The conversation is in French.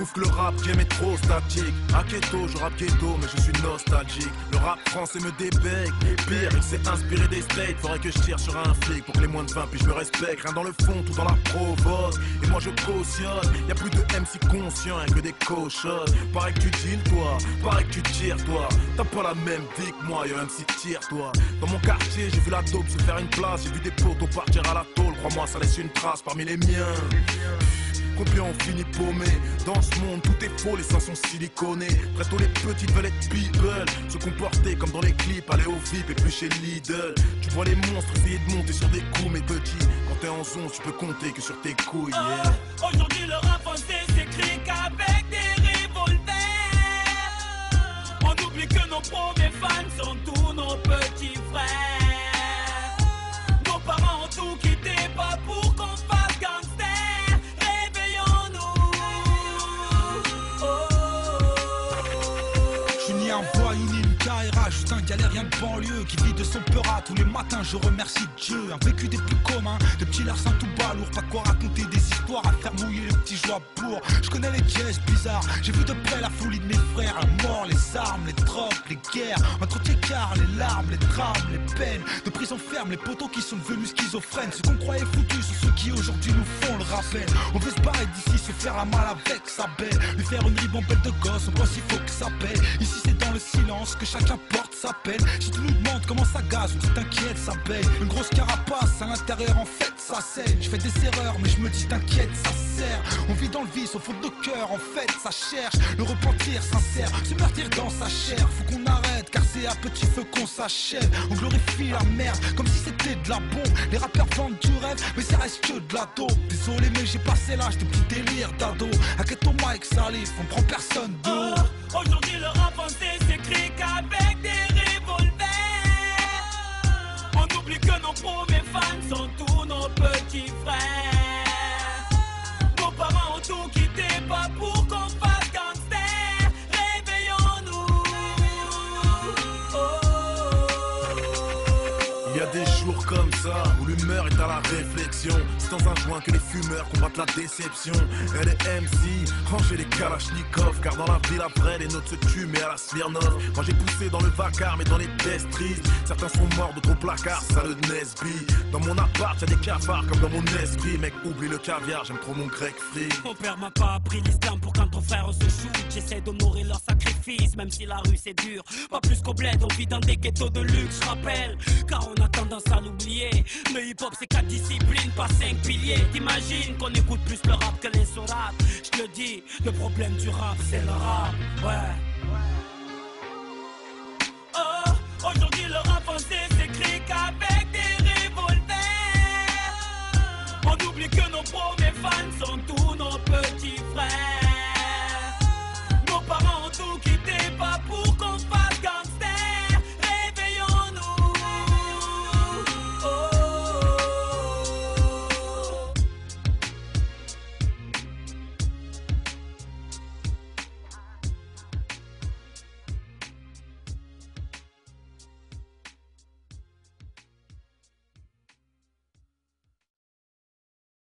trouve que le rap game est trop statique. À Keto, je rappe ghetto, mais je suis nostalgique. Le rap français me débecque. Pire, il s'est inspiré des States. Faudrait que je tire sur un flic pour que les moins de 20 puis je me respecte. Rien dans le fond, tout dans la provoque. Et moi je cautionne. Y'a plus de MC conscients que des cochons. Pareil que tu deals toi, pareil que tu tires toi. T'as pas la même vie que moi, y'a un MC tire toi. Dans mon quartier, j'ai vu la dope se faire une place. J'ai vu des potos partir à la tôle. Crois-moi, ça laisse une trace parmi les miens. Combien on finit paumé? Dans ce monde tout est faux, les seins sont siliconés. Presto les petites veulent être people, se comporter comme dans les clips, aller au VIP et plus chez Lidl. Tu vois les monstres essayer de monter sur des coups, mes petits. Quand t'es en zone, tu peux compter que sur tes couilles, yeah. Aujourd'hui le rap français s'écrit qu'avec des revolvers. On oublie que nos premiers fans sont tous nos petits frères. Nos parents ont tout quitté, pas pour qu'on fasse gangster. Un voyou ni une carrière, juste un galérien de banlieue qui vit de son peurat tous les matins. Je remercie Dieu, un vécu des plus communs, de petits larcins tout balourds, pas de quoi raconter des histoires à faire mouiller les petits joies pour. Je connais les pièces bizarres, j'ai vu de près la folie de mes frères, la mort, les armes, les drogues, les guerres, entre écarts, les larmes, les drames, les peines, de prison ferme, les poteaux qui sont devenus schizophrènes. Ceux qu'on croyait foutus sont ceux qui aujourd'hui nous font le rappel. On veut se barrer d'ici, se faire la malle avec sa belle, lui faire une ribambelle de gosse, on pense qu'il faut que ça paie. Ici c'est dans le silence que chacun porte sa peine. Si tu nous demandes comment ça gaze, on dit t'inquiète, ça paye. Une grosse carapace, à l'intérieur en fait ça saigne. Je fais des erreurs mais je me dis t'inquiète, ça sert. On vit dans le vice, au fond de cœur, en fait ça cherche le repentir sincère, se meurtrir dans sa chair. Faut qu'on arrête car c'est à petit feu qu'on s'achève. On glorifie la merde comme si c'était de la bombe. Les rappeurs vendent du rêve mais ça reste que de la dope. Désolé mais j'ai passé l'âge de petits délires d'ado. Inquiète au Mike Salif, on prend personne de haut. Aujourd'hui le rap français s'écrit qu'avec des revolvers. On oublie que nos premiers fans sont tous nos petits frères. Nos parents ont tout quitté, pas pour qu'on fasse gangster. Réveillons-nous. Il y a des jours comme ça où l'humeur est à la réflexion. C'est dans un joint que les fumeurs combattent la déception. Et les MC, rangez les kalachnikovs, car dans la ville après les notes se tuent mais à la Smirnov. Moi j'ai poussé dans le vacarme et dans les tests tristes. Certains sont morts d'autres au placard, ça le Nesby. Dans mon appart y'a des cafards comme dans mon esprit. Mec oublie le caviar, j'aime trop mon grec free. Mon père m'a pas appris l'islam pour quand ton frère se shoot. J'essaie d'honorer leur sacrifice même si la rue c'est dur. Pas plus qu'au bled, on vit dans des ghettos de luxe, j'rappelle. Car on a tendance à l'oublier. Le hip-hop c'est 4 disciplines, pas 5 piliers. T'imagines qu'on écoute plus le rap que les sourates. Je le dis, le problème du rap c'est le rap, ouais. Oh, aujourd'hui le